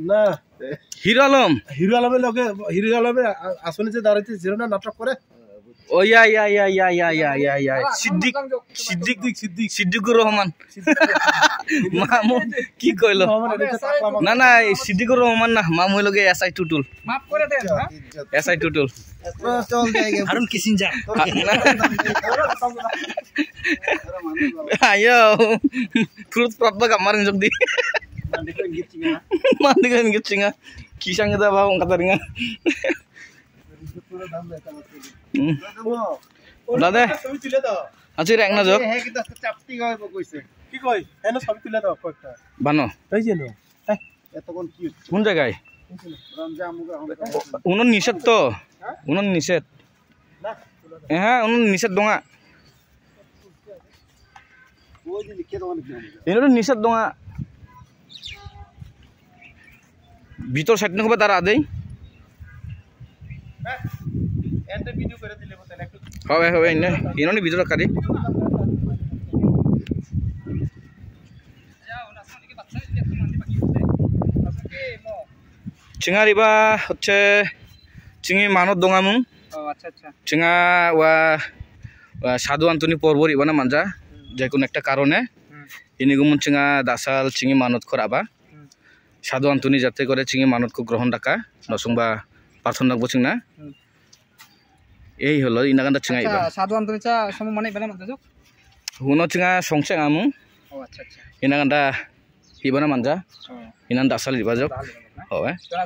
না hero Alam hero আলমের আসলে যে দাঁড়াইতে ছিল না নাটক করে ও ইয়া সিদ্দিকুর রহমান মামু কি কইলো না না সিদ্দিকুর রহমান না মামু হইলগে এসআই টুটুল মাফ করে দেন এসআই টুটুল চল যাইগে Harun কিসিনজা ayo perut berapa kemarin jok di mandi kan gicinga kisang kita bawa kata ringan udah deh aci rek na jok bano কোন জায়গায় উনুন নিষেধ তো উনুন নিষেধ হ্যাঁ উনুন নিষেধ দোঙা ini tuh niset dong ah bitor side nya coba taruh deh hawe ini nih bitor kali cengar iba hocce cingi manot dong amung cengar wah Sadhu Antoni Porbor iba na manja যেকোনো একটা কারণে ইনিগুমন চিঙা দাসাল চিঙি মানত করাবা সাধু Anthony যাতে করে চিঙি মানতকে গ্রহণ রাখা নসংবা প্রার্থনা বচিং না এই হলো ইনাগান্ডা চিঙা ইবা সাধু আন্তনি চা সম মানে বেলা মানজা হুনো চিঙা সংসে আমু ও আচ্ছা আচ্ছা ইনাগান্ডা ইবানা মানজা ইনান দাসাল ইবা জক হয়